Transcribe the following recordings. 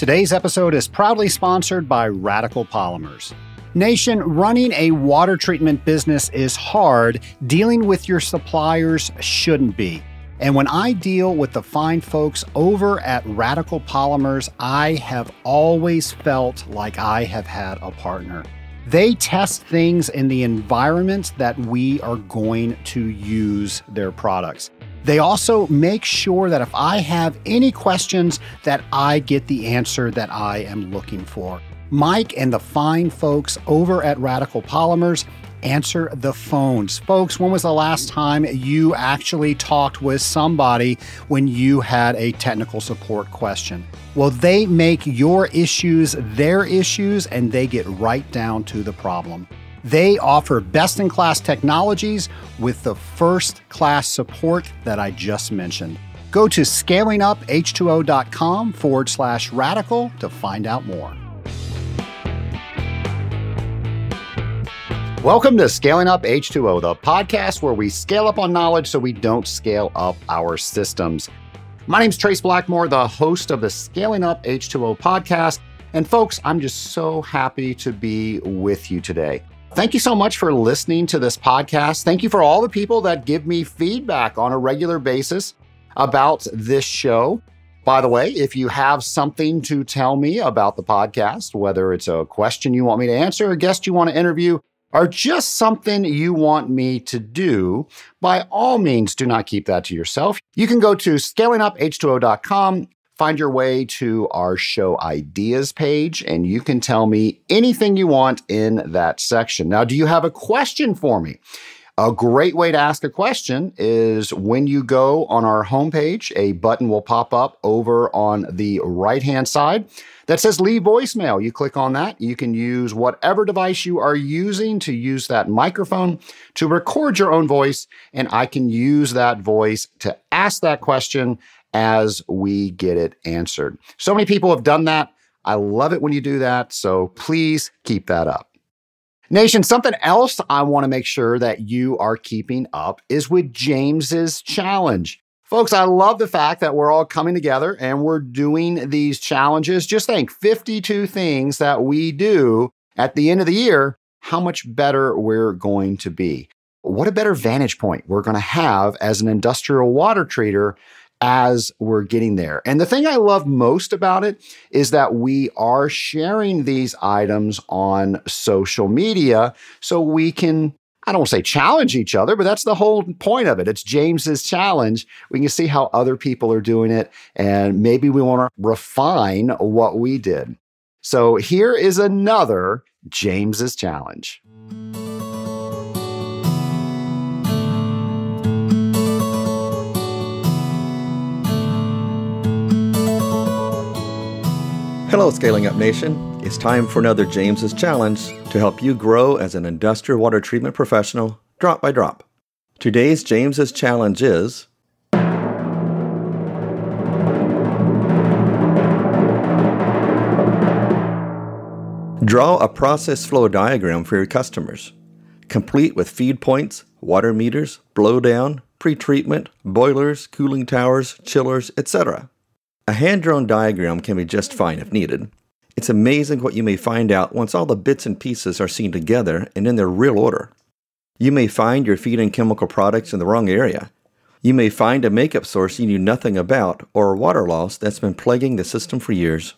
Today's episode is proudly sponsored by Radical Polymers. Nation, running a water treatment business is hard. Dealing with your suppliers shouldn't be. And when I deal with the fine folks over at Radical Polymers, I have always felt like I have had a partner. They test things in the environment that we are going to use their products. They also make sure that if I have any questions, that I get the answer that I am looking for. Mike and the fine folks over at Radical Polymers answer the phones. Folks, when was the last time you actually talked with somebody when you had a technical support question? Well, they make your issues their issues and they get right down to the problem. They offer best-in-class technologies with the first-class support that I just mentioned. Go to scalinguph2o.com/radical to find out more. Welcome to Scaling Up H2O, the podcast where we scale up on knowledge so we don't scale up our systems. My name's Trace Blackmore, the host of the Scaling Up H2O podcast. And folks, I'm just so happy to be with you today. Thank you so much for listening to this podcast. Thank you for all the people that give me feedback on a regular basis about this show. By the way, if you have something to tell me about the podcast, whether it's a question you want me to answer, a guest you want to interview, or just something you want me to do, by all means, do not keep that to yourself. You can go to scalinguph2o.com, find your way to our show ideas page, and you can tell me anything you want in that section. Now, do you have a question for me? A great way to ask a question is when you go on our homepage, a button will pop up over on the right-hand side that says leave voicemail. You click on that. You can use whatever device you are using to use that microphone to record your own voice, and I can use that voice to ask that question as we get it answered. So many people have done that. I love it when you do that, so please keep that up. Nation, something else I want to make sure that you are keeping up is with James's challenge. Folks, I love the fact that we're all coming together and we're doing these challenges. Just think, 52 things that we do at the end of the year, how much better we're going to be. What a better vantage point we're going to have as an industrial water treater as we're getting there. And the thing I love most about it is that we are sharing these items on social media so we can, I don't want to say challenge each other, but that's the whole point of it. It's James's challenge. We can see how other people are doing it, and maybe we want to refine what we did. So here is another James's challenge. Hello, Scaling Up Nation. It's time for another James's Challenge to help you grow as an industrial water treatment professional, drop by drop. Today's James's Challenge is draw a process flow diagram for your customers, complete with feed points, water meters, blowdown, pre-treatment, boilers, cooling towers, chillers, etc. A hand-drawn diagram can be just fine if needed. It's amazing what you may find out once all the bits and pieces are seen together and in their real order. You may find your feed and chemical products in the wrong area. You may find a makeup source you knew nothing about or water loss that's been plaguing the system for years.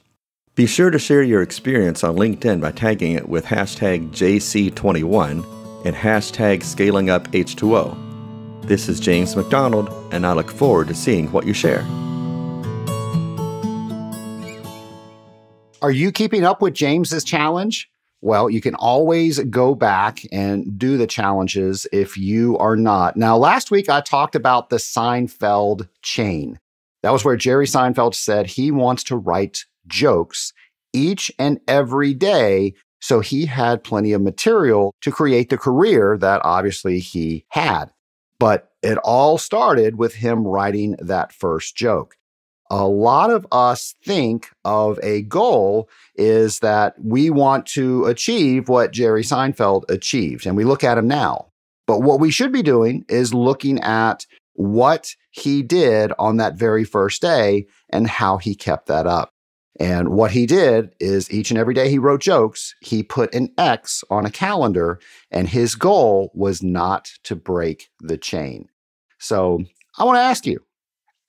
Be sure to share your experience on LinkedIn by tagging it with hashtag JC21 and hashtag ScalingUpH2O. This is James McDonald, and I look forward to seeing what you share. Are you keeping up with James's challenge? Well, you can always go back and do the challenges if you are not. Now, last week I talked about the Seinfeld chain. That was where Jerry Seinfeld said he wants to write jokes each and every day, so he had plenty of material to create the career that obviously he had. But it all started with him writing that first joke. A lot of us think of a goal is that we want to achieve what Jerry Seinfeld achieved, and we look at him now. But what we should be doing is looking at what he did on that very first day and how he kept that up. And what he did is each and every day he wrote jokes, he put an X on a calendar, and his goal was not to break the chain. So I want to ask you,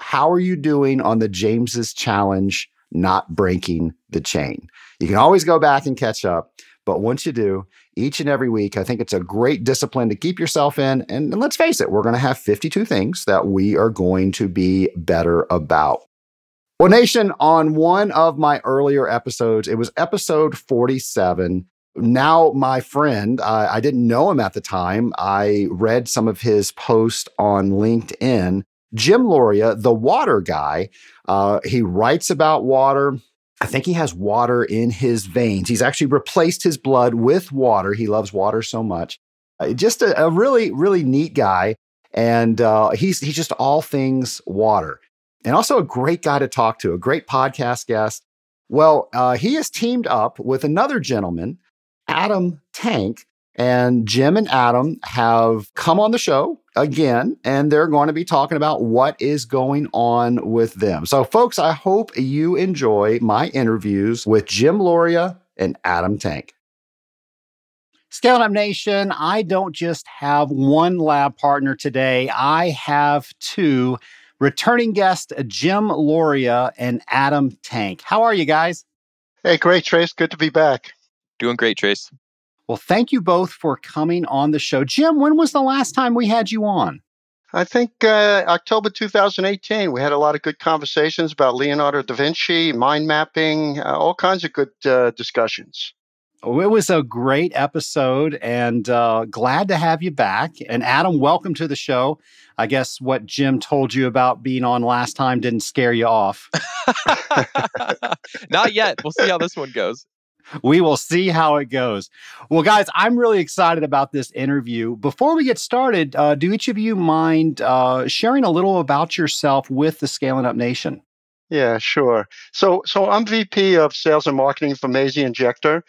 how are you doing on the James's Challenge, not breaking the chain? You can always go back and catch up, but once you do, each and every week, I think it's a great discipline to keep yourself in. And let's face it, we're going to have 52 things that we are going to be better about. Well, Nation, on one of my earlier episodes, it was episode 47. Now, my friend, I didn't know him at the time. I read some of his posts on LinkedIn. Jim Loria, the water guy, he writes about water. I think he has water in his veins. He's actually replaced his blood with water. He loves water so much. Just a really, really neat guy. And he's just all things water. And also a great guy to talk to, a great podcast guest. Well, he has teamed up with another gentleman, Adam Tank, and Jim and Adam have come on the show again, and they're going to be talking about what is going on with them. So, folks, I hope you enjoy my interviews with Jim Loria and Adam Tank. Scaling Up Nation, I don't just have one lab partner today. I have two. Returning guest Jim Loria and Adam Tank. How are you guys? Hey, great, Trace. Good to be back. Doing great, Trace. Well, thank you both for coming on the show. Jim, when was the last time we had you on? I think October 2018. We had a lot of good conversations about Leonardo da Vinci, mind mapping, all kinds of good discussions. Oh, it was a great episode, and glad to have you back. And Adam, welcome to the show. I guess what Jim told you about being on last time didn't scare you off. Not yet. We'll see how this one goes. We will see how it goes. Well, guys, I'm really excited about this interview. Before we get started, do each of you mind sharing a little about yourself with the Scaling Up Nation? Yeah, sure. So I'm VP of Sales and Marketing for Maisie Injector.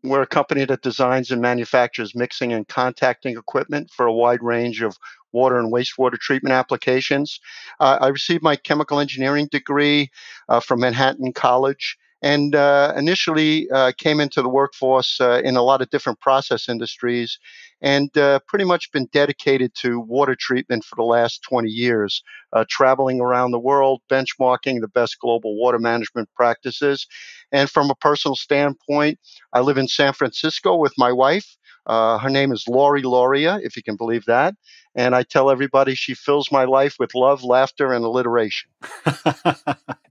We're a company that designs and manufactures mixing and contacting equipment for a wide range of water and wastewater treatment applications. I received my chemical engineering degree from Manhattan College, and initially came into the workforce in a lot of different process industries, and pretty much been dedicated to water treatment for the last 20 years, traveling around the world, benchmarking the best global water management practices. And from a personal standpoint, I live in San Francisco with my wife. Her name is Lori Loria, if you can believe that. And I tell everybody she fills my life with love, laughter, and alliteration.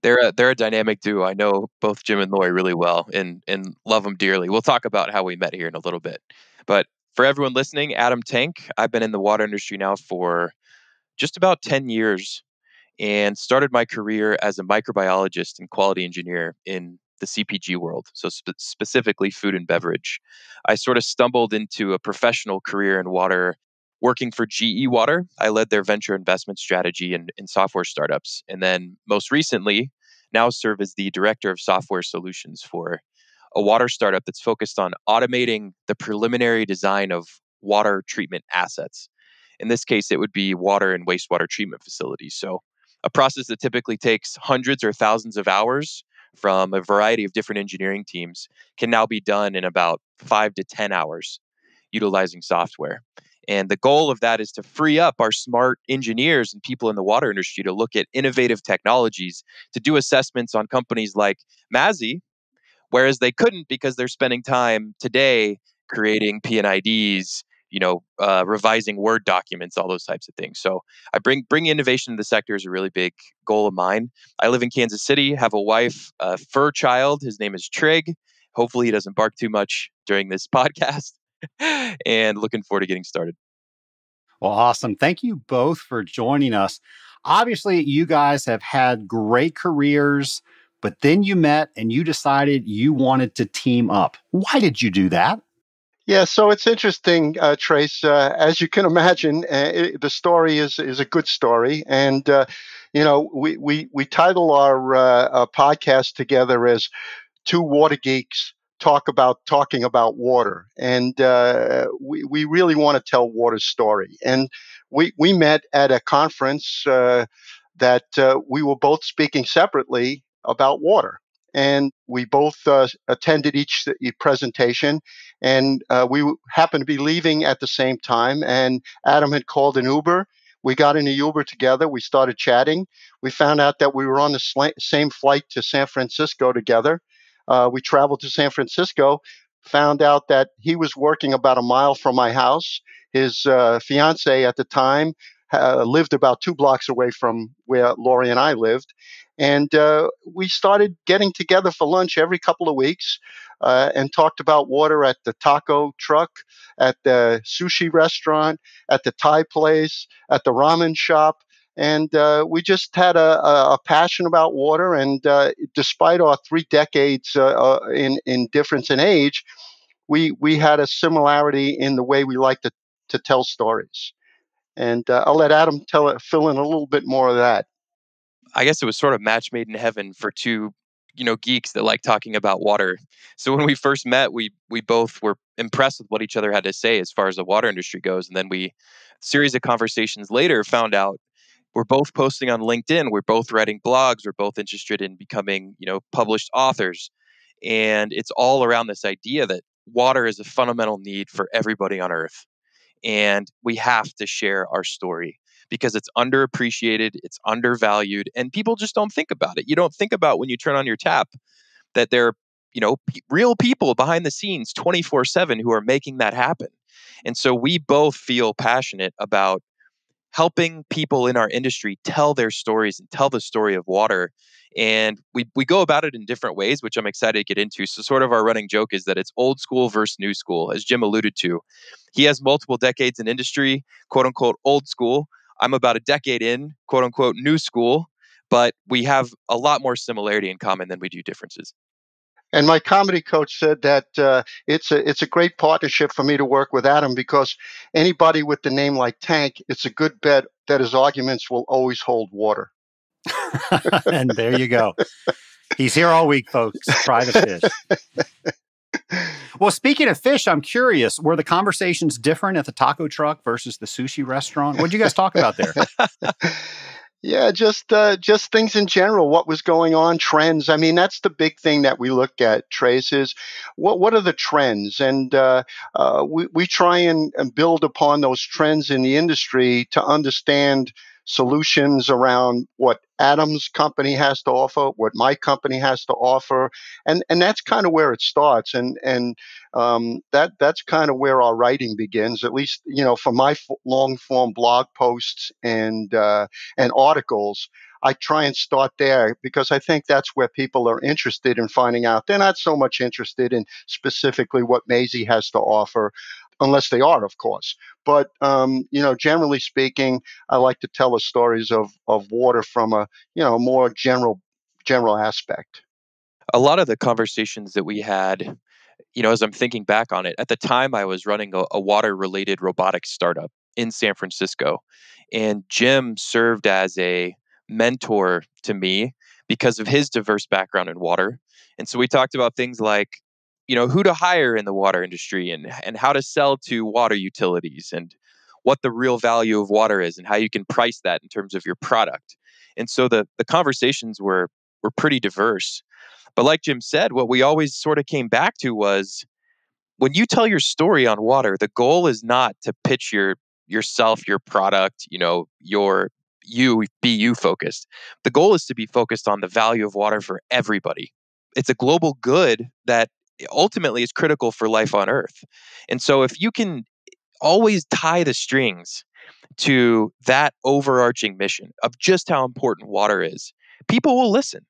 They're a dynamic duo. I know both Jim and Lori really well and love them dearly. We'll talk about how we met here in a little bit. But for everyone listening, Adam Tank, I've been in the water industry now for just about 10 years and started my career as a microbiologist and quality engineer in the CPG world, so specifically food and beverage. I sort of stumbled into a professional career in water working for GE Water. I led their venture investment strategy in software startups. And then most recently, now serve as the director of software solutions for a water startup that's focused on automating the preliminary design of water treatment assets. In this case, it would be water and wastewater treatment facilities. So a process that typically takes hundreds or thousands of hours from a variety of different engineering teams can now be done in about 5 to 10 hours utilizing software. And the goal of that is to free up our smart engineers and people in the water industry to look at innovative technologies to do assessments on companies like Mazzy, whereas they couldn't because they're spending time today creating P&IDs, revising Word documents, all those types of things. So I bring innovation to the sector is a really big goal of mine. I live in Kansas City, have a wife, a fur child. His name is Trig. Hopefully he doesn't bark too much during this podcast. And looking forward to getting started. Well, awesome. Thank you both for joining us. Obviously, you guys have had great careers, but then you met and you decided you wanted to team up. Why did you do that? Yeah, so it's interesting, Trace. As you can imagine, the story is a good story, and we title our podcast together as Two Water Geeks talking about water, and we really want to tell water's story. And we met at a conference that we were both speaking separately about water. and we both attended each presentation, and we happened to be leaving at the same time, and Adam had called an Uber. We got in a Uber together. We started chatting. We found out that we were on the same flight to San Francisco together. We traveled to San Francisco, found out that he was working about a mile from my house. His fiance at the time lived about 2 blocks away from where Lori and I lived. And we started getting together for lunch every couple of weeks and talked about water at the taco truck, at the sushi restaurant, at the Thai place, at the ramen shop. And we just had a passion about water. And despite our 3 decades in difference in age, we had a similarity in the way we like to tell stories. And I'll let Adam fill in a little bit more of that. I guess it was sort of match made in heaven for two, geeks that like talking about water. So when we first met, we both were impressed with what each other had to say as far as the water industry goes. And then series of conversations later, found out we're both posting on LinkedIn. We're both writing blogs. We're both interested in becoming, published authors. And it's all around this idea that water is a fundamental need for everybody on Earth. And we have to share our story because it's underappreciated, it's undervalued, and people just don't think about it. You don't think about when you turn on your tap that there are, real people behind the scenes 24/7 who are making that happen. And so we both feel passionate about helping people in our industry tell their stories and tell the story of water. And we go about it in different ways, which I'm excited to get into. So sort of our running joke is that it's old school versus new school, as Jim alluded to. He has multiple decades in industry, quote unquote, old school. I'm about a decade in, quote unquote, new school, but we have a lot more similarity in common than we do differences. And my comedy coach said that it's a great partnership for me to work with Adam because anybody with the name like Tank, it's a good bet that his arguments will always hold water. And there you go. He's here all week, folks. Try the fish. Well, speaking of fish, I'm curious, were the conversations different at the taco truck versus the sushi restaurant? What did you guys talk about there? Yeah, just things in general. What was going on? Trends. I mean, that's the big thing that we look at. Trace is what are the trends, and we try and build upon those trends in the industry to understand solutions around what Adam's company has to offer, what my company has to offer, and that's kind of where it starts, and that's kind of where our writing begins. At least for my long form blog posts and articles, I try and start there because I think that's where people are interested in finding out. They're not so much interested in specifically what Maisie has to offer, unless they are, of course. But generally speaking, I like to tell the stories of water from a more general aspect. A lot of the conversations that we had, as I'm thinking back on it, at the time I was running a water related robotics startup in San Francisco. And Jim served as a mentor to me because of his diverse background in water. And so we talked about things like, who to hire in the water industry and how to sell to water utilities and what the real value of water is and how you can price that in terms of your product. And so the conversations were pretty diverse. But like Jim said, what we always sort of came back to was when you tell your story on water, the goal is not to pitch yourself, your product, you be you focused. The goal is to be focused on the value of water for everybody. It's a global good that ultimately is critical for life on Earth. And so if you can always tie the strings to that overarching mission of just how important water is, people will listen.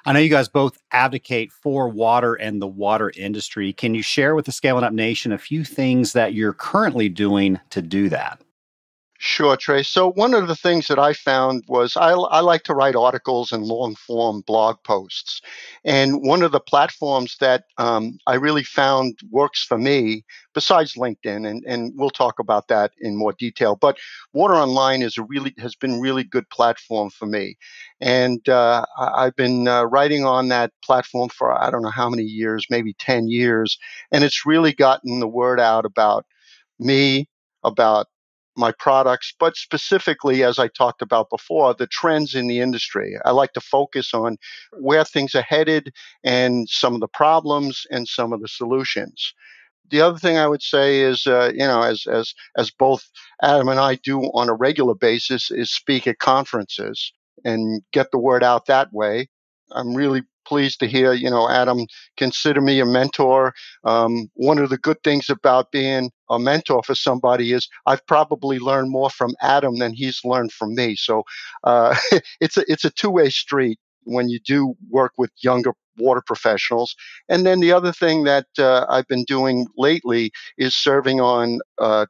I know you guys both advocate for water and the water industry. Can you share with the Scaling Up Nation a few things that you're currently doing to do that? Sure, Trey. So one of the things that I found was I like to write articles and long form blog posts. And one of the platforms that I really found works for me, besides LinkedIn, and we'll talk about that in more detail, but Water Online has been really good platform for me. And I've been writing on that platform for I don't know how many years, maybe 10 years. And it's really gotten the word out about me, about my products, but specifically, as I talked about before, the trends in the industry. I like to focus on where things are headed and some of the problems and some of the solutions. The other thing I would say is, as both Adam and I do on a regular basis, is speak at conferences and get the word out that way. I'm really pleased to hear, Adam, consider me a mentor. One of the good things about being a mentor for somebody is I've probably learned more from Adam than he's learned from me. So it's a two-way street when you do work with younger water professionals. And then the other thing that I've been doing lately is serving on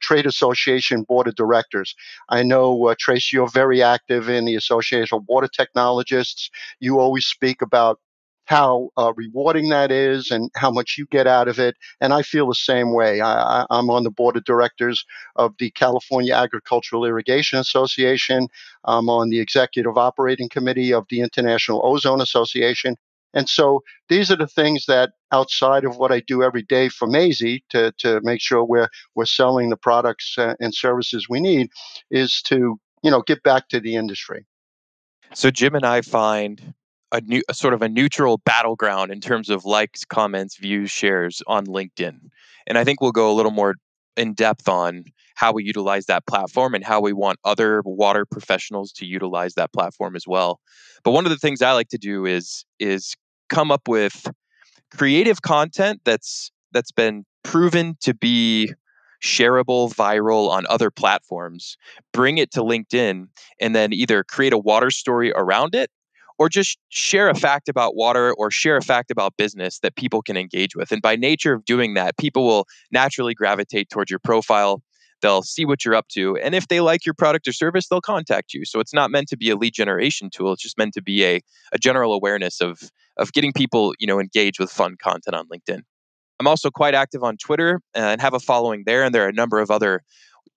trade association board of directors. I know, Trace, you're very active in the Association of Water Technologists. You always speak about how rewarding that is and how much you get out of it. And I feel the same way. I'm on the board of directors of the California Agricultural Irrigation Association. I'm on the executive operating committee of the International Ozone Association. And so these are the things that outside of what I do every day for Maisie to make sure we're selling the products and services we need is to, get back to the industry. So Jim and I find a sort of a neutral battleground in terms of likes, comments, views, shares on LinkedIn. And I think we'll go a little more in depth on how we utilize that platform and how we want other water professionals to utilize that platform as well. But one of the things I like to do is come up with creative content that's been proven to be shareable, viral on other platforms, bring it to LinkedIn, and then either create a water story around it or just share a fact about water or share a fact about business that people can engage with. And by nature of doing that, people will naturally gravitate towards your profile. They'll see what you're up to. And if they like your product or service, they'll contact you. So it's not meant to be a lead generation tool. It's just meant to be a general awareness of getting people, engaged with fun content on LinkedIn. I'm also quite active on Twitter and have a following there. And there are a number of other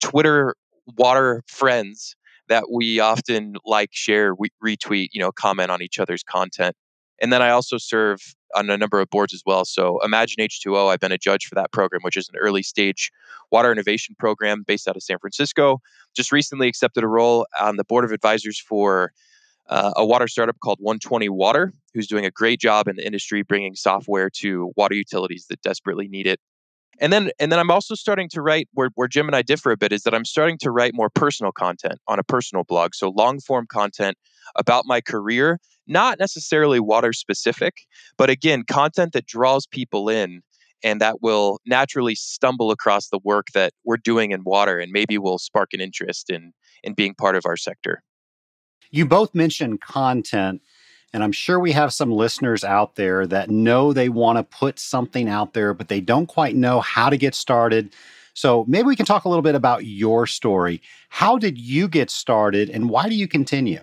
Twitter water friends that we often like, share, retweet, comment on each other's content. And then I also serve on a number of boards as well. So Imagine H2O, I've been a judge for that program, which is an early stage water innovation program based out of San Francisco. Just recently accepted a role on the board of advisors for a water startup called 120 Water, who's doing a great job in the industry bringing software to water utilities that desperately need it. And then I'm also starting to write where Jim and I differ a bit is that I'm starting to write more personal content on a personal blog. So long form content about my career, not necessarily water specific, but again, content that draws people in and that will naturally stumble across the work that we're doing in water and maybe will spark an interest in being part of our sector. You both mentioned content, and I'm sure we have some listeners out there that know they want to put something out there, but they don't quite know how to get started. So maybe we can talk a little bit about your story. How did you get started, and why do you continue?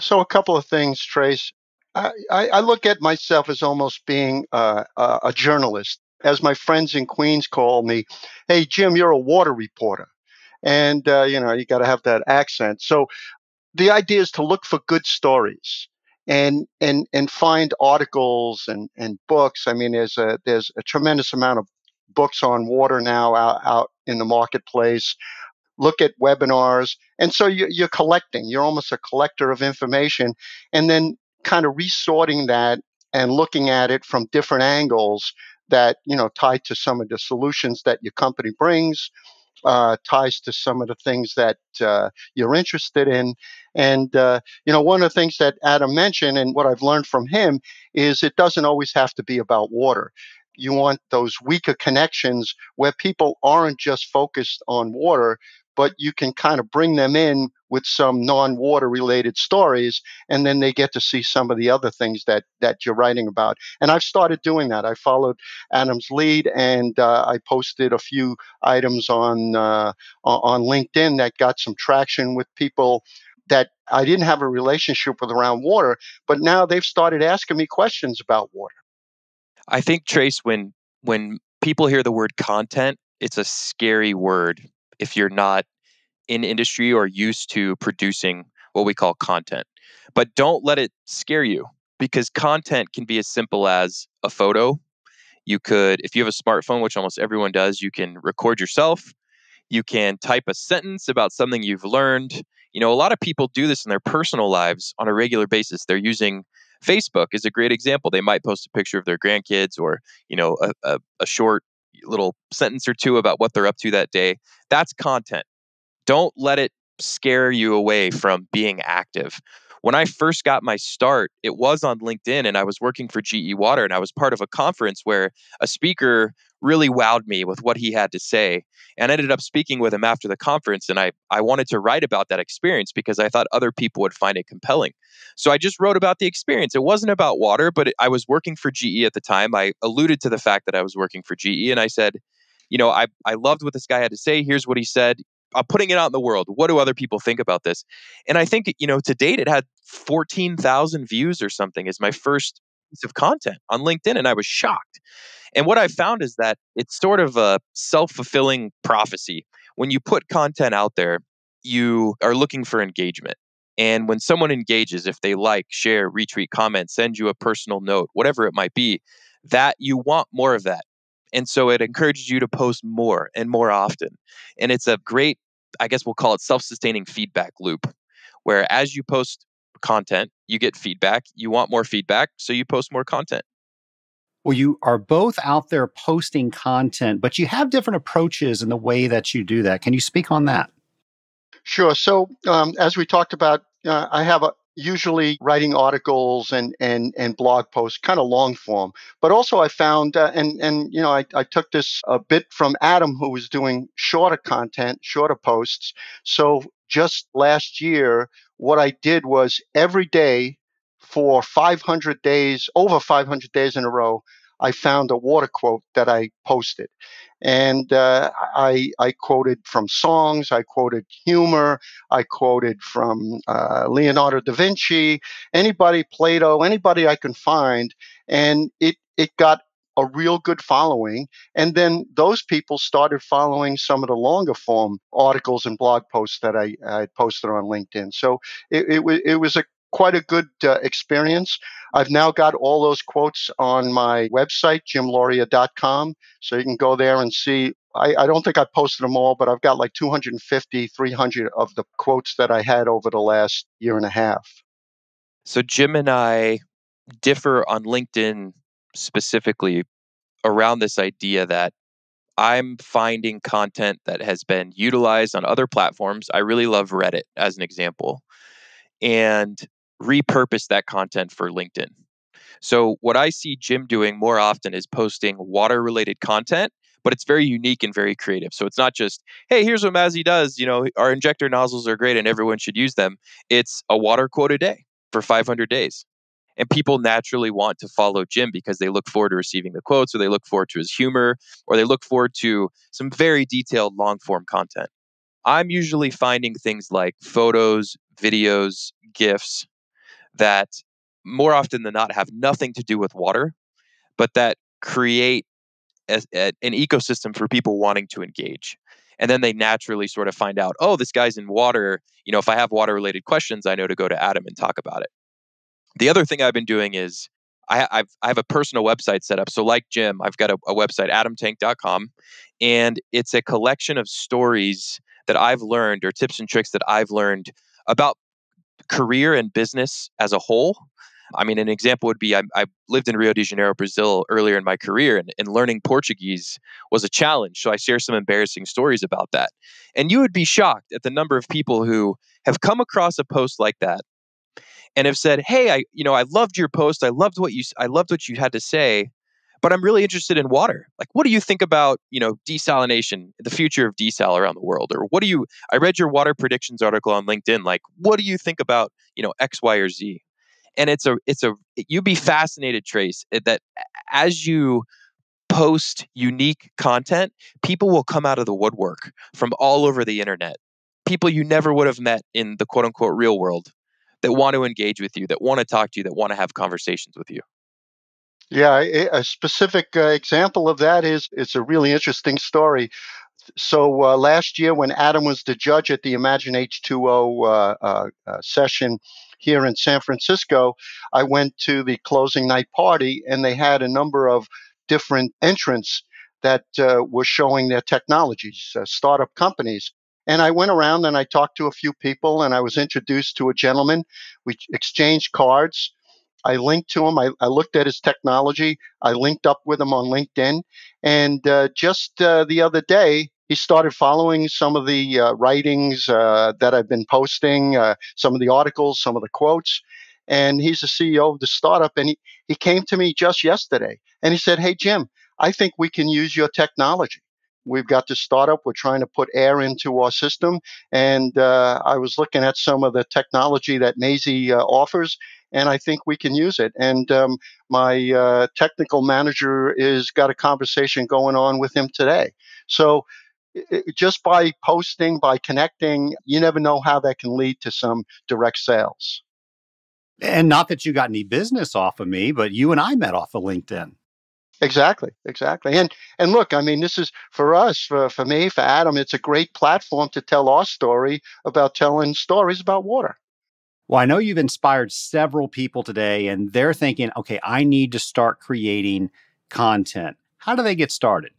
So a couple of things, Trace. I look at myself as almost being a journalist. As my friends in Queens call me, hey, Jim, you're a water reporter. And, you got to have that accent. So the idea is to look for good stories and find articles and books. I mean, there's a tremendous amount of books on water now out in the marketplace. Look at webinars, and so you're collecting. You're almost a collector of information, and then kind of resorting that and looking at it from different angles that tied to some of the solutions that your company brings, ties to some of the things that you're interested in. And, one of the things that Adam mentioned and what I've learned from him is it doesn't always have to be about water. You want those weaker connections where people aren't just focused on water, but you can kind of bring them in with some non-water related stories, and then they get to see some of the other things that you're writing about. And I've started doing that. I followed Adam's lead, and I posted a few items on LinkedIn that got some traction with people that I didn't have a relationship with around water, but now they've started asking me questions about water. I think, Trace, when people hear the word content, it's a scary word if you're not in industry or used to producing what we call content. But don't let it scare you, because content can be as simple as a photo. You could, if you have a smartphone, which almost everyone does, you can record yourself. You can type a sentence about something you've learned. A lot of people do this in their personal lives on a regular basis. They're using Facebook is a great example. They might post a picture of their grandkids or, a short little sentence or two about what they're up to that day. That's content. Don't let it scare you away from being active. When I first got my start, it was on LinkedIn and I was working for GE Water and I was part of a conference where a speaker really wowed me with what he had to say. And I ended up speaking with him after the conference and I wanted to write about that experience because I thought other people would find it compelling. So I just wrote about the experience. It wasn't about water, but I was working for GE at the time. I alluded to the fact that I was working for GE and I said, I loved what this guy had to say. Here's what he said. I'm putting it out in the world. What do other people think about this? And I think, to date, it had 14,000 views or something as my first piece of content on LinkedIn. And I was shocked. And what I found is that it's sort of a self-fulfilling prophecy. When you put content out there, you are looking for engagement. And when someone engages, if they like, share, retweet, comment, send you a personal note, whatever it might be, that you want more of that. And so it encourages you to post more and more often. And it's a great, I guess we'll call it self-sustaining feedback loop, where as you post content, you get feedback, you want more feedback, so you post more content. Well, you are both out there posting content, but you have different approaches in the way that you do that. Can you speak on that? Sure. So, as we talked about, I have usually writing articles and blog posts, kind of long form. But also, I found I took this a bit from Adam, who was doing shorter content, shorter posts. So just last year, what I did was every day for 500 days, over 500 days in a row, I found a water quote that I posted. And I quoted from songs, I quoted humor, I quoted from Leonardo da Vinci, anybody, Plato, anybody I can find. And it got a real good following. And then those people started following some of the longer form articles and blog posts that I posted on LinkedIn. So it was a quite a good experience. I've now got all those quotes on my website, jimloria.com. So you can go there and see. I don't think I posted them all, but I've got like 250, 300 of the quotes that I had over the last year and a half. So Jim and I differ on LinkedIn specifically around this idea that I'm finding content that has been utilized on other platforms. I really love Reddit as an example, and repurpose that content for LinkedIn. So what I see Jim doing more often is posting water related content, but it's very unique and very creative. So it's not just, hey, here's what Mazzy does. Our injector nozzles are great and everyone should use them. It's a water quote a day for 500 days. And people naturally want to follow Jim because they look forward to receiving the quotes, or they look forward to his humor, or they look forward to some very detailed long form content. I'm usually finding things like photos, videos, GIFs that more often than not have nothing to do with water, but that create an ecosystem for people wanting to engage. And then they naturally sort of find out, oh, this guy's in water. If I have water related questions, I know to go to Adam and talk about it. The other thing I've been doing is I have a personal website set up. So like Jim, I've got a website, adamtank.com, and it's a collection of stories that I've learned or tips and tricks that I've learned about career and business as a whole. I mean, an example would be I lived in Rio de Janeiro, Brazil earlier in my career, and learning Portuguese was a challenge. So I share some embarrassing stories about that. And you would be shocked at the number of people who have come across a post like that and have said, "Hey, I loved your post. I loved what you had to say, but I'm really interested in water. Like, what do you think about, desalination, the future of desal around the world? Or I read your water predictions article on LinkedIn. Like, what do you think about, X, Y, or Z?" And you'd be fascinated, Trace, that as you post unique content, people will come out of the woodwork from all over the internet. People you never would have met in the quote unquote real world that want to engage with you, that want to talk to you, that want to have conversations with you. Yeah, a specific example of that is it's a really interesting story. So last year, when Adam was the judge at the Imagine H2O session here in San Francisco, I went to the closing night party, and they had a number of different entrants that were showing their technologies, startup companies. And I went around and I talked to a few people, and I was introduced to a gentleman. We exchanged cards. I linked to him. I looked at his technology. I linked up with him on LinkedIn. And just the other day, he started following some of the writings that I've been posting, some of the articles, some of the quotes. And he's the CEO of the startup. And he came to me just yesterday and he said, "Hey, Jim, I think we can use your technology. We've got this startup. We're trying to put air into our system. And I was looking at some of the technology that Maisie offers, and I think we can use it." And my technical manager is got a conversation going on with him today. So just by posting, by connecting, you never know how that can lead to some direct sales. And not that you got any business off of me, but you and I met off of LinkedIn. Exactly, exactly. And look, I mean, this is for us, for me, for Adam, it's a great platform to tell our story about telling stories about water. Well, I know you've inspired several people today, and they're thinking, okay, I need to start creating content. How do they get started?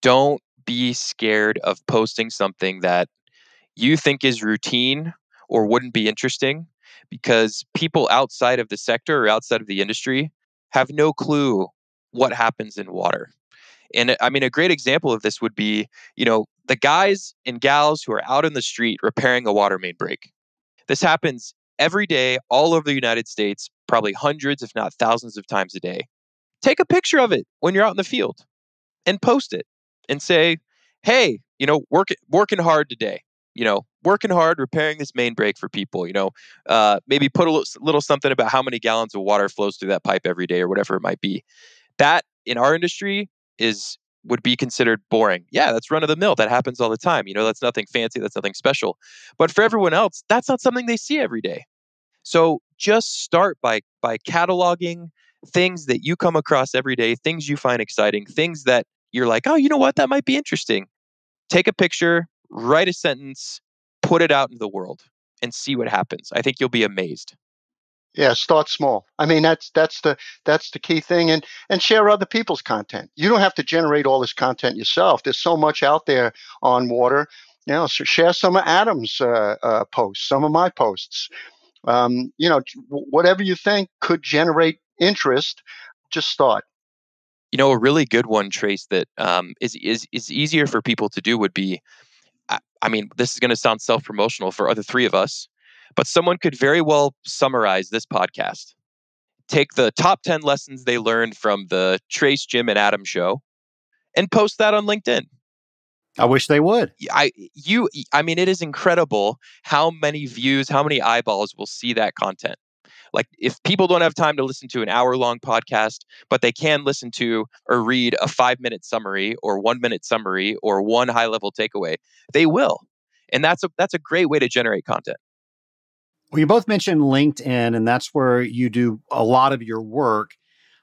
Don't be scared of posting something that you think is routine or wouldn't be interesting, because people outside of the sector or outside of the industry have no clue what happens in water. And I mean, a great example of this would be, the guys and gals who are out in the street repairing a water main break. This happens every day all over the United States, probably hundreds, if not thousands of times a day. Take a picture of it when you're out in the field and post it and say, "Hey, working hard today. Working hard repairing this main break for people. Maybe put a little something about how many gallons of water flows through that pipe every day or whatever it might be." That in our industry would be considered boring. Yeah, that's run of the mill. That happens all the time. That's nothing fancy. That's nothing special. But for everyone else, that's not something they see every day. So just start by cataloging things that you come across every day, things you find exciting, things that you're like, "Oh, you know what? That might be interesting." Take a picture, write a sentence, put it out into the world and see what happens. I think you'll be amazed. Yeah, start small. I mean, that's the key thing, and share other people's content. You don't have to generate all this content yourself. There's so much out there on water. So share some of Adam's posts, some of my posts. Whatever you think could generate interest, just start. A really good one, Trace, that is easier for people to do would be, I mean, this is going to sound self-promotional for other three of us, but someone could very well summarize this podcast. Take the top 10 lessons they learned from the Trace, Jim, and Adam show and post that on LinkedIn. I wish they would. I mean, it is incredible how many views, how many eyeballs will see that content. Like, if people don't have time to listen to an hour-long podcast, but they can listen to or read a 5-minute summary or 1-minute summary or one high-level takeaway, they will. And that's a great way to generate content. Well, you both mentioned LinkedIn, and that's where you do a lot of your work.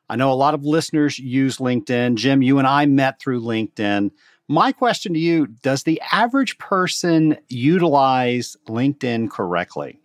I know a lot of listeners use LinkedIn. Jim, you and I met through LinkedIn. My question to you, does the average person utilize LinkedIn correctly?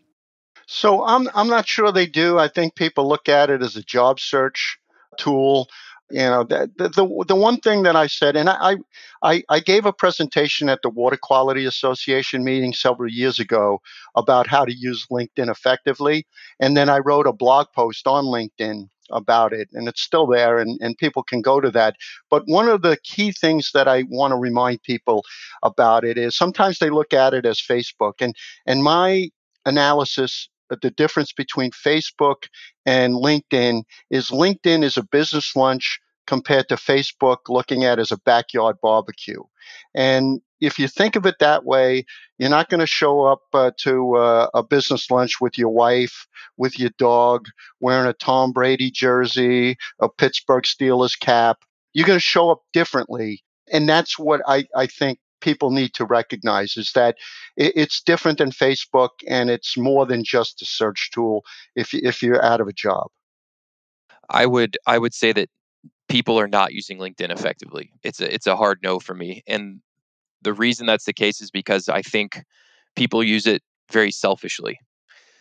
So I'm not sure they do. I think people look at it as a job search tool. The one thing that I said, and I gave a presentation at the Water Quality Association meeting several years ago about how to use LinkedIn effectively, and then I wrote a blog post on LinkedIn about it, and it's still there, and people can go to that. But one of the key things that I want to remind people about it is sometimes they look at it as Facebook, and my analysis, the difference between Facebook and LinkedIn is a business lunch compared to Facebook looking at as a backyard barbecue. And if you think of it that way, you're not going to show up to a business lunch with your wife, with your dog, wearing a Tom Brady jersey, a Pittsburgh Steelers cap. You're going to show up differently. And that's what I think people need to recognize, is that it's different than Facebook, and it's more than just a search tool if you're out of a job. I would say that people are not using LinkedIn effectively. It's a hard no for me. And the reason that's the case is because I think people use it very selfishly.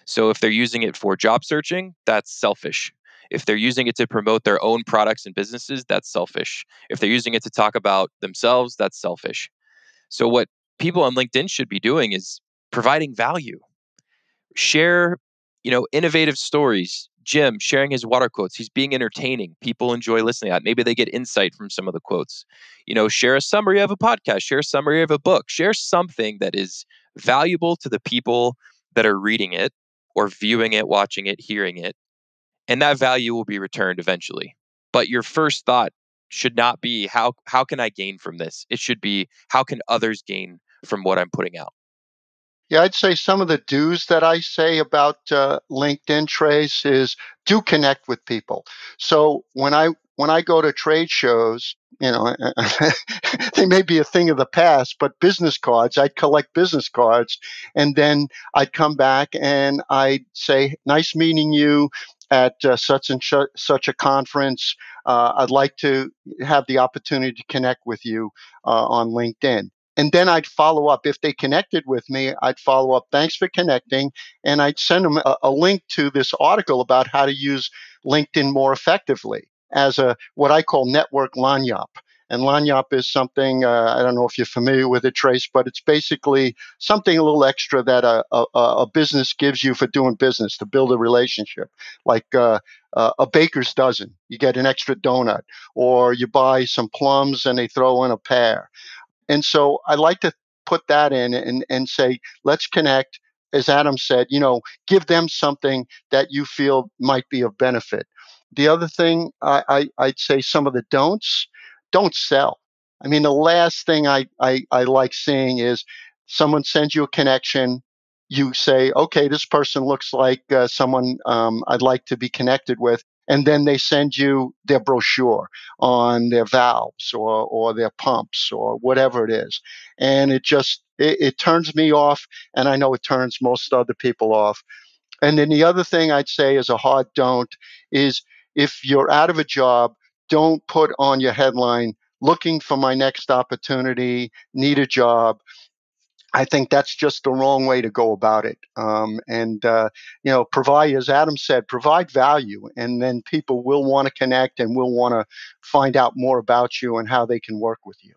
So if they're using it for job searching, that's selfish. If they're using it to promote their own products and businesses, that's selfish. If they're using it to talk about themselves, that's selfish. So what people on LinkedIn should be doing is providing value. Share, innovative stories. Jim sharing his water quotes. He's being entertaining. People enjoy listening to that. Maybe they get insight from some of the quotes. Share a summary of a podcast, share a summary of a book, share something that is valuable to the people that are reading it or viewing it, watching it, hearing it. And that value will be returned eventually. But your first thought should not be how can I gain from this? It should be how can others gain from what I'm putting out? Yeah, I'd say some of the do's that I say about LinkedIn, Trace, is do connect with people. So when I go to trade shows, they may be a thing of the past, but business cards, I'd collect business cards, and then I'd come back and I'd say, "Nice meeting you at such and such a conference. I'd like to have the opportunity to connect with you on LinkedIn." And then I'd follow up. If they connected with me, I'd follow up. Thanks for connecting. And I'd send them a link to this article about how to use LinkedIn more effectively as a what I call network lanyap. And lanyap is something, I don't know if you're familiar with it, Trace, but it's basically something a little extra that a business gives you for doing business to build a relationship. Like a baker's dozen, you get an extra donut, or you buy some plums and they throw in a pear. And so I like to put that in and say, let's connect. As Adam said, give them something that you feel might be of benefit. The other thing I'd say some of the don't sell. I mean, the last thing I like seeing is someone sends you a connection. You say, okay, this person looks like someone I'd like to be connected with. And then they send you their brochure on their valves or their pumps or whatever it is. And it turns me off. And I know it turns most other people off. And then the other thing I'd say is a hard don't is if you're out of a job, don't put on your headline, looking for my next opportunity, need a job. I think that's just the wrong way to go about it. Provide, as Adam said, provide value, and then people will want to connect and will want to find out more about you and how they can work with you.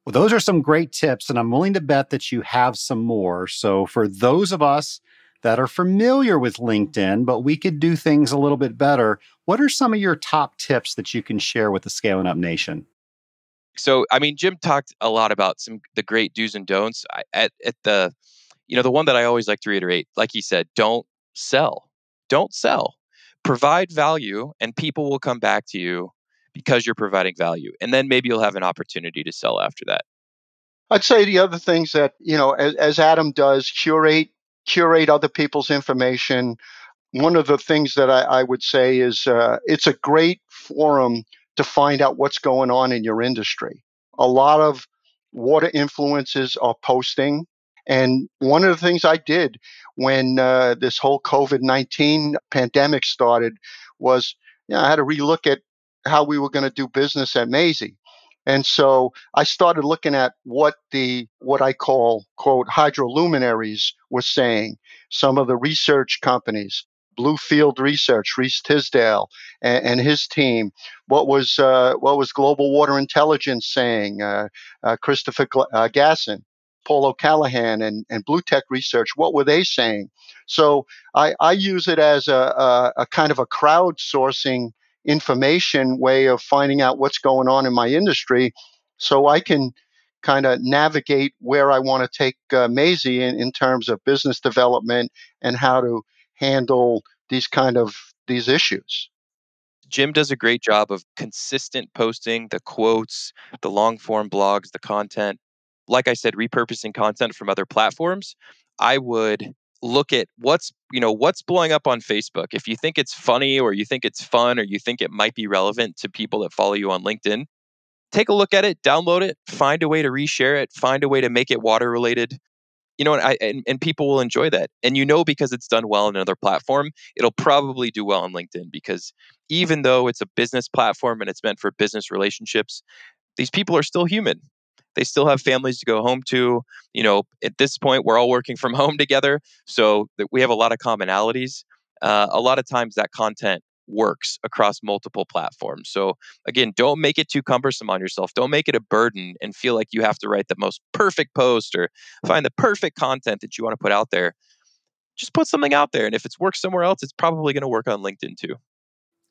Well, those are some great tips, and I'm willing to bet that you have some more. So, for those of us that are familiar with LinkedIn, but we could do things a little bit better, what are some of your top tips that you can share with the Scaling Up Nation? So, I mean, Jim talked a lot about the great do's and don'ts. The one that I always like to reiterate, like he said, don't sell. Don't sell. Provide value, and people will come back to you because you're providing value. And then maybe you'll have an opportunity to sell after that. I'd say the other things that, as Adam does, curate other people's information. One of the things that I would say is it's a great forum to find out what's going on in your industry. A lot of water influencers are posting. And one of the things I did when this whole COVID-19 pandemic started was, I had to relook at how we were going to do business at Maisie. And so I started looking at what I call, quote, hydroluminaries were saying, some of the research companies, Bluefield Research, Reese Tisdale and his team. What was Global Water Intelligence saying? Christopher Gasson, Paul O'Callahan, and Blue Tech Research. What were they saying? So I use it as a kind of a crowdsourcing information way of finding out what's going on in my industry, so I can kind of navigate where I want to take Maisie in terms of business development and how to handle these issues. Jim does a great job of consistent posting, the quotes, the long form blogs, the content. Like I said, repurposing content from other platforms. I would look at what's blowing up on Facebook. If you think it's funny or you think it's fun or you think it might be relevant to people that follow you on LinkedIn, take a look at it, download it, find a way to reshare it, find a way to make it water related. And people will enjoy that. And because it's done well on another platform, it'll probably do well on LinkedIn, because even though it's a business platform and it's meant for business relationships, these people are still human. They still have families to go home to. At this point, we're all working from home together. So we have a lot of commonalities. A lot of times that content works across multiple platforms. So again, don't make it too cumbersome on yourself. Don't make it a burden and feel like you have to write the most perfect post or find the perfect content that you want to put out there. Just put something out there. And if it's worked somewhere else, it's probably going to work on LinkedIn too.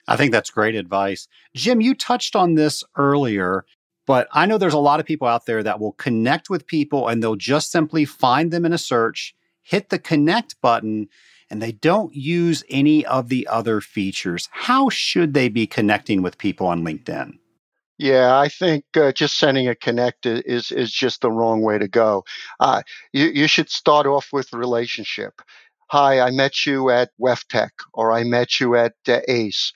I think that's great advice. Jim, you touched on this earlier, but I know there's a lot of people out there that will connect with people and they'll just simply find them in a search, hit the connect button, and they don't use any of the other features. How should they be connecting with people on LinkedIn? Yeah, I think just sending a connect is just the wrong way to go. You should start off with relationship. Hi, I met you at WefTech, or I met you at ACE,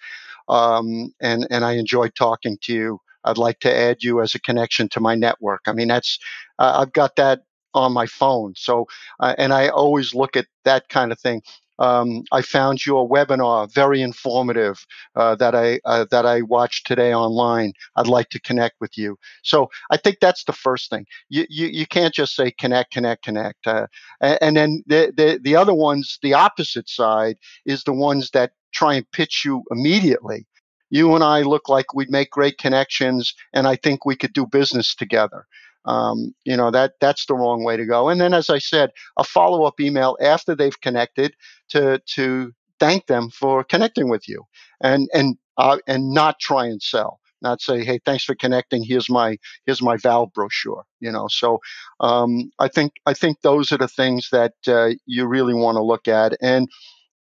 and I enjoyed talking to you. I'd like to add you as a connection to my network. I mean, that's I've got that on my phone. So, and I always look at that kind of thing. I found your webinar very informative that I watched today online. I'd like to connect with you. So I think that's the first thing. You can't just say connect, connect, connect. And then the other ones, the opposite side, is the ones that try and pitch you immediately. You and I look like we'd make great connections, and I think we could do business together. That's the wrong way to go. And then, as I said, a follow-up email after they've connected to thank them for connecting with you, and not try and sell. Not say, hey, thanks for connecting. Here's my valve brochure. So I think those are the things that you really want to look at. And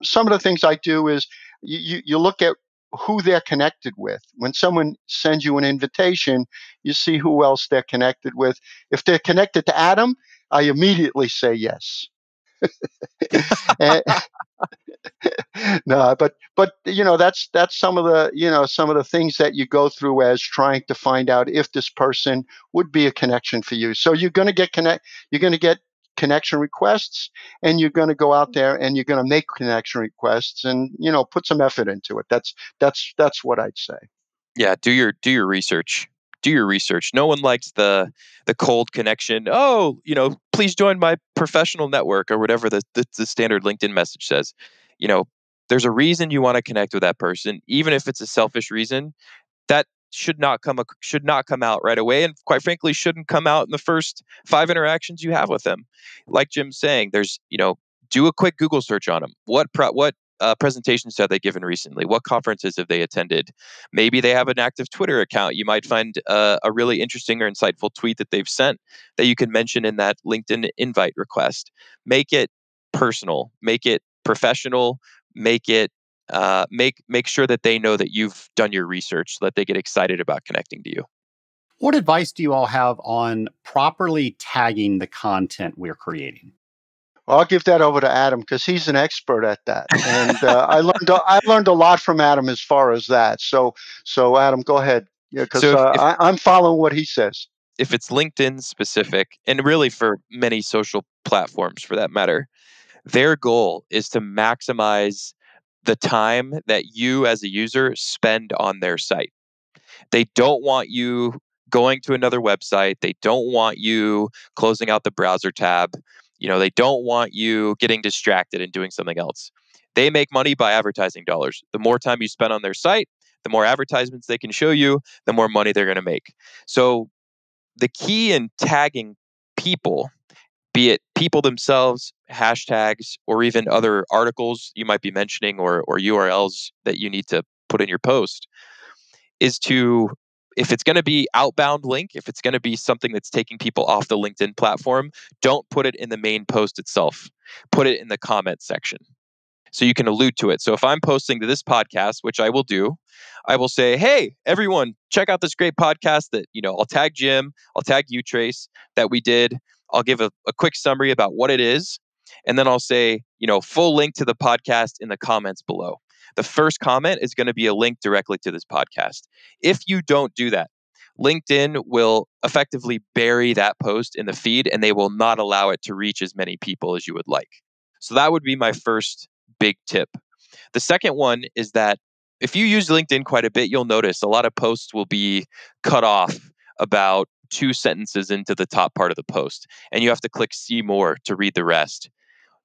some of the things I do is you look at who they're connected with. When someone sends you an invitation, you see who else they're connected with. If they're connected to Adam, I immediately say yes. And, no, but that's some of the things that you go through as trying to find out if this person would be a connection for you. So you're going to get connection requests, and you're going to go out there and you're going to make connection requests, and put some effort into it. That's what I'd say. Yeah, do your research. Do your research. No one likes the cold connection. Oh, please join my professional network or whatever the standard LinkedIn message says. There's a reason you want to connect with that person, even if it's a selfish reason. That should not come out right away, and quite frankly, shouldn't come out in the first 5 interactions you have with them. Like Jim's saying, there's do a quick Google search on them. What presentations have they given recently? What conferences have they attended? Maybe they have an active Twitter account. You might find a really interesting or insightful tweet that they've sent that you can mention in that LinkedIn invite request. Make it personal. Make it professional. Make it make sure that they know that you've done your research so that they get excited about connecting to you. What advice do you all have on properly tagging the content we're creating? Well, I'll give that over to Adam because he's an expert at that, and I learned a lot from Adam as far as that. So Adam, go ahead, because So if I'm following what he says. if it's LinkedIn specific, and really for many social platforms for that matter, their goal is to maximize the time that you as a user spend on their site. They don't want you going to another website. They don't want you closing out the browser tab. They don't want you getting distracted and doing something else. They make money by advertising dollars. The more time you spend on their site, the more advertisements they can show you, the more money they're going to make. So the key in tagging people, be it people themselves, hashtags, or even other articles you might be mentioning or URLs that you need to put in your post, is to, if it's going to be outbound link, if it's going to be something that's taking people off the LinkedIn platform, don't put it in the main post itself. Put it in the comment section so you can allude to it. So if I'm posting to this podcast, which I will do, I will say, hey, everyone, check out this great podcast that, I'll tag Jim, I'll tag you, Trace, that we did. I'll give a quick summary about what it is. And then I'll say, full link to the podcast in the comments below. The first comment is going to be a link directly to this podcast. If you don't do that, LinkedIn will effectively bury that post in the feed and they will not allow it to reach as many people as you would like. So that would be my first big tip. The second one is that if you use LinkedIn quite a bit, you'll notice a lot of posts will be cut off about 2 sentences into the top part of the post, and you have to click see more to read the rest.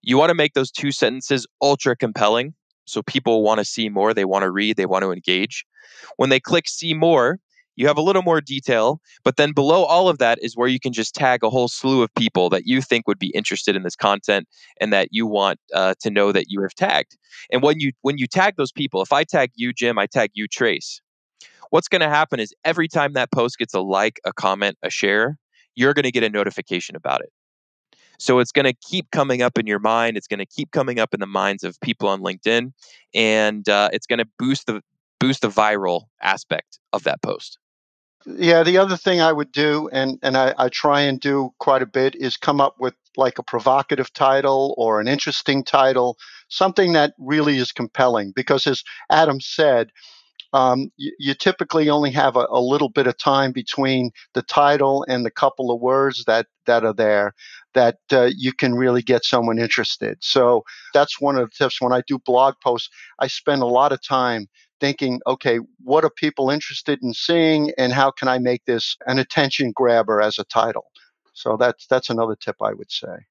You want to make those 2 sentences ultra compelling. So people want to see more, they want to read, they want to engage. When they click see more, you have a little more detail, but then below all of that is where you can just tag a whole slew of people that you think would be interested in this content and that you want to know that you have tagged. And when you tag those people, if I tag you, Jim, I tag you, Trace, what's going to happen is every time that post gets a like, a comment, a share, you're going to get a notification about it. So it's going to keep coming up in your mind. It's going to keep coming up in the minds of people on LinkedIn, and it's going to boost the viral aspect of that post. Yeah, the other thing I would do, and I try and do quite a bit, is come up with like a provocative title or an interesting title, something that really is compelling. Because as Adam said, you typically only have a little bit of time between the title and the couple of words that are there that you can really get someone interested. So that's one of the tips. When I do blog posts, I spend a lot of time thinking, okay, what are people interested in seeing, and how can I make this an attention grabber as a title? So that's another tip I would say.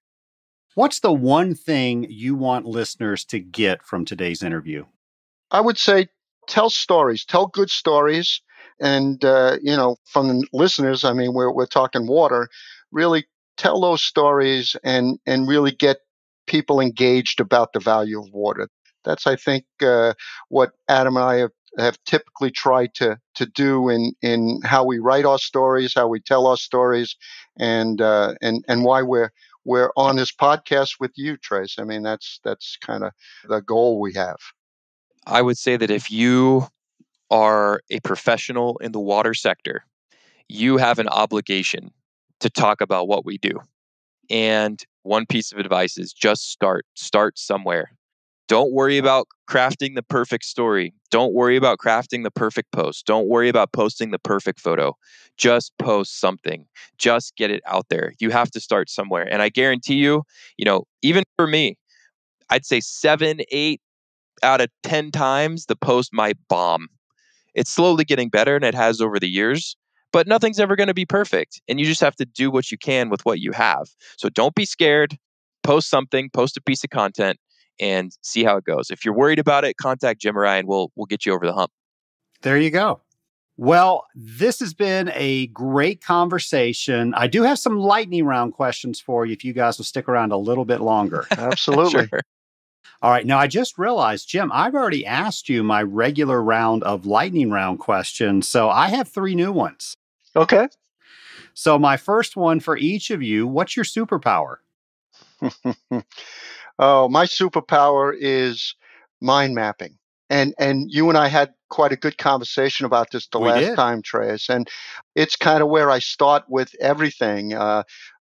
What's the one thing you want listeners to get from today's interview? I would say tell stories, tell good stories, and from the listeners, I mean, we're talking water. Really tell those stories and really get people engaged about the value of water. That's, I think, what Adam and I have typically tried to do in how we write our stories, how we tell our stories, and why we're on this podcast with you, Trace. I mean, that's kind of the goal we have. I would say that if you are a professional in the water sector, you have an obligation to talk about what we do. And one piece of advice is just start somewhere. Don't worry about crafting the perfect story. Don't worry about crafting the perfect post. Don't worry about posting the perfect photo. Just post something. Just get it out there. You have to start somewhere. And I guarantee you, even for me, I'd say 7, 8 out of 10 times the post might bomb. It's slowly getting better, and it has over the years, but nothing's ever going to be perfect. And you just have to do what you can with what you have. So don't be scared. Post something, post a piece of content, and see how it goes. If you're worried about it, contact Jim or I, and we'll get you over the hump. There you go. Well, this has been a great conversation. I do have some lightning round questions for you if you guys will stick around a little bit longer. Absolutely. Sure. All right. Now, I just realized, Jim, I've already asked you my regular round of lightning round questions. So I have 3 new ones. Okay. So my first one for each of you, what's your superpower? Oh, my superpower is mind mapping. And you and I had quite a good conversation about this the We last did. time, Trace. And it's kind of where I start with everything.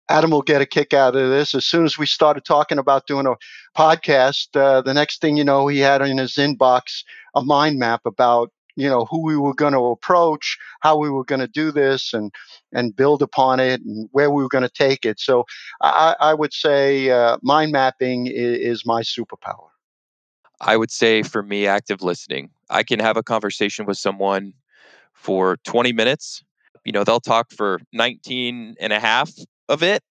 Adam will get a kick out of this. As soon as we started talking about doing a podcast, the next thing you know, he had in his inbox a mind map about who we were going to approach, how we were going to do this, and build upon it, and where we were going to take it. So I would say mind mapping is my superpower. I would say for me, active listening. I can have a conversation with someone for 20 minutes. They'll talk for 19 and a half of it,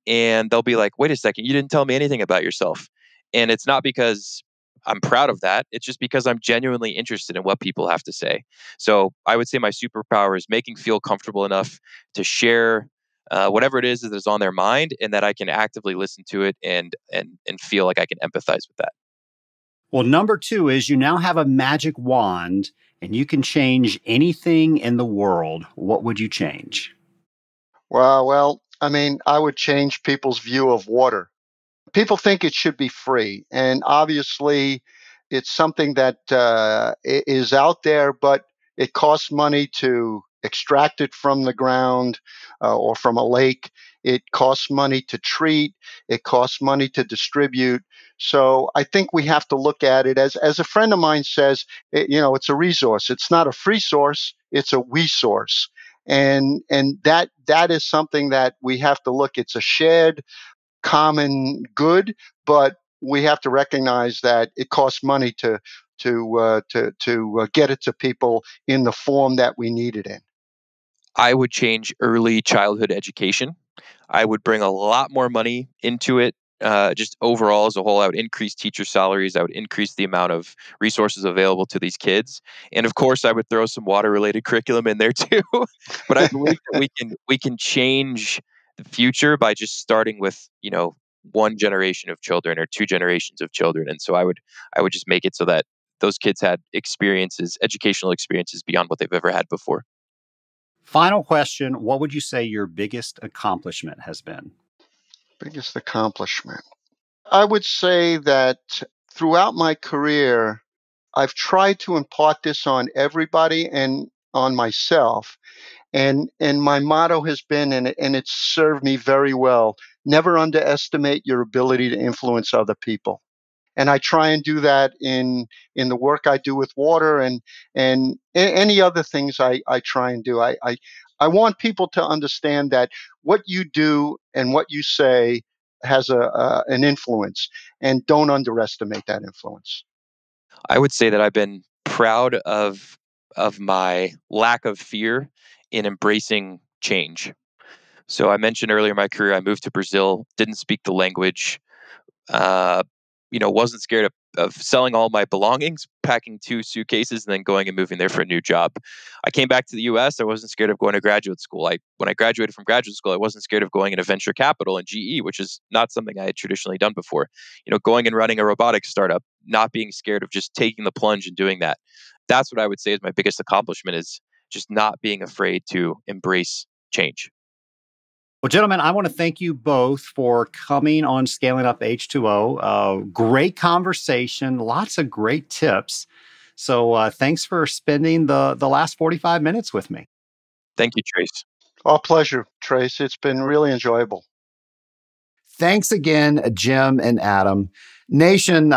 and they'll be like, wait a second, you didn't tell me anything about yourself. And it's not because I'm proud of that. It's just because I'm genuinely interested in what people have to say. So I would say my superpower is making feel comfortable enough to share whatever it is that is on their mind, and that I can actively listen to it and feel like I can empathize with that. Well, number 2 is you now have a magic wand and you can change anything in the world. What would you change? Well, I mean, I would change people's view of water. People think it should be free, and obviously, it's something that is out there, but it costs money to extract it from the ground or from a lake. It costs money to treat. It costs money to distribute. So I think we have to look at it as a friend of mine says. It's a resource. It's not a free source. It's a we source, and that is something that we have to look. It's a shared common good, but we have to recognize that it costs money to get it to people in the form that we need it in. I would change early childhood education. I would bring a lot more money into it just overall as a whole. I would increase teacher salaries. I would increase the amount of resources available to these kids, and of course, I would throw some water-related curriculum in there too. But I believe that we can change the future by just starting with one generation of children or two generations of children. And so I would just make it so that those kids had educational experiences beyond what they've ever had before. Final question. What would you say your biggest accomplishment has been? Biggest accomplishment. I would say that throughout my career, I've tried to impart this on everybody and on myself. And my motto has been, and it's served me very well, never underestimate your ability to influence other people. And I try and do that in the work I do with water and any other things I try and do. I want people to understand that what you do and what you say has an influence, and don't underestimate that influence. I would say that I've been proud of my lack of fear in embracing change. So I mentioned earlier in my career, I moved to Brazil, didn't speak the language, uh, wasn't scared of selling all my belongings, packing 2 suitcases, and then going and moving there for a new job. I came back to the US. I wasn't scared of going to graduate school. When I graduated from graduate school, I wasn't scared of going into venture capital and GE, which is not something I had traditionally done before. Going and running a robotics startup, not being scared of just taking the plunge and doing that. That's what I would say is my biggest accomplishment, is just not being afraid to embrace change. Well, gentlemen, I want to thank you both for coming on Scaling Up H2O. Great conversation, lots of great tips. So thanks for spending the last 45 minutes with me. Thank you, Trace. Our pleasure, Trace. It's been really enjoyable. Thanks again, Jim and Adam. Nation,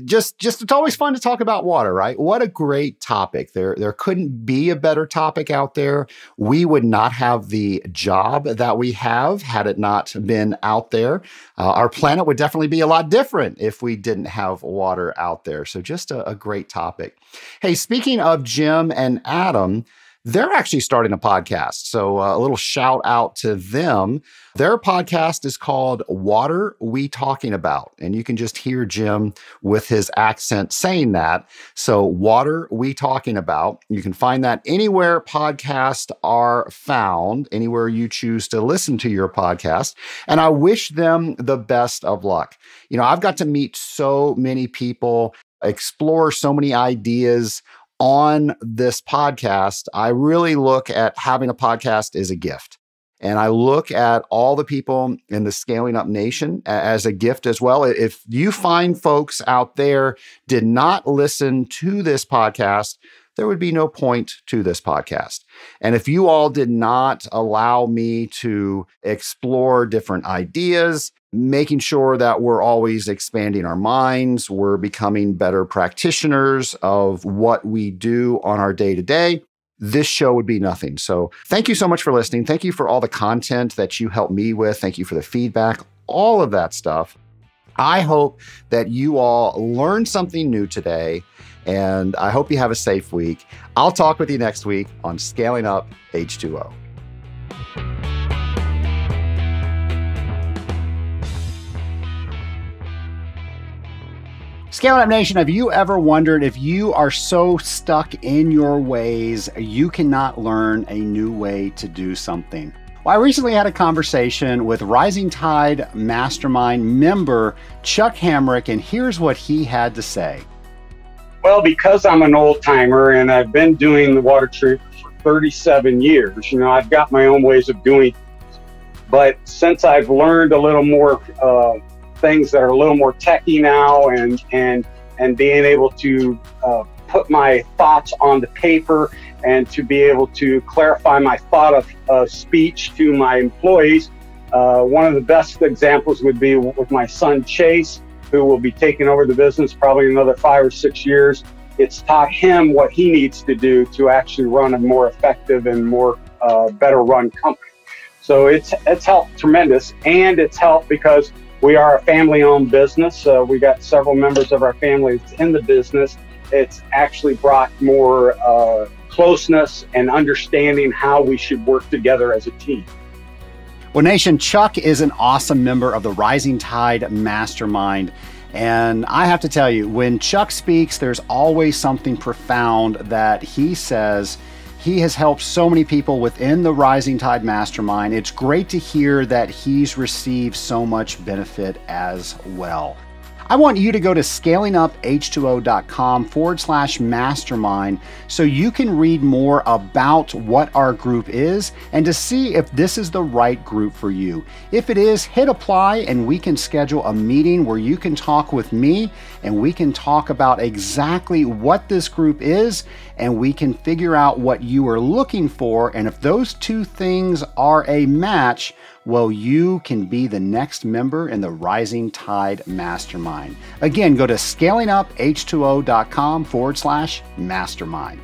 just it's always fun to talk about water, right? What a great topic. There couldn't be a better topic out there. We would not have the job that we have had it not been out there. Our planet would definitely be a lot different if we didn't have water out there. So just a great topic. Hey, speaking of Jim and Adam, they're actually starting a podcast. So a little shout out to them. Their podcast is called Water We Talking About. And you can just hear Jim with his accent saying that. So Water We Talking About. You can find that anywhere podcasts are found, anywhere you choose to listen to your podcast. And I wish them the best of luck. I've got to meet so many people, explore so many ideas on this podcast. I really look at having a podcast as a gift. And I look at all the people in the Scaling Up Nation as a gift as well. If you find folks out there did not listen to this podcast, there would be no point to this podcast. And if you all did not allow me to explore different ideas, making sure that we're always expanding our minds, we're becoming better practitioners of what we do on our day-to-day, this show would be nothing. So thank you so much for listening. Thank you for all the content that you helped me with. Thank you for the feedback, all of that stuff. I hope that you all learned something new today, and I hope you have a safe week. I'll talk with you next week on Scaling Up H2O. Scaling Up Nation, have you ever wondered if you are so stuck in your ways, you cannot learn a new way to do something? Well, I recently had a conversation with Rising Tide Mastermind member Chuck Hamrick, and here's what he had to say. Well, because I'm an old timer and I've been doing the water treatment for 37 years, I've got my own ways of doing things. But since I've learned a little more things that are a little more techy now, and being able to put my thoughts on the paper and to be able to clarify my thought of speech to my employees. One of the best examples would be with my son Chase, who will be taking over the business probably another 5 or 6 years. It's taught him what he needs to do to actually run a more effective and more better run company. So it's helped tremendous, and it's helped because we are a family-owned business. We got several members of our family in the business. It's actually brought more closeness and understanding how we should work together as a team. Well, Nation, Chuck is an awesome member of the Rising Tide Mastermind. And I have to tell you, when Chuck speaks, there's always something profound that he says. He has helped so many people within the Rising Tide Mastermind. It's great to hear that he's received so much benefit as well. I want you to go to scalinguph2o.com/mastermind so you can read more about what our group is and to see if this is the right group for you. If it is, hit apply and we can schedule a meeting where you can talk with me and we can talk about exactly what this group is and we can figure out what you are looking for. And if those two things are a match, well, you can be the next member in the Rising Tide Mastermind. Again, go to scalinguph2o.com/mastermind.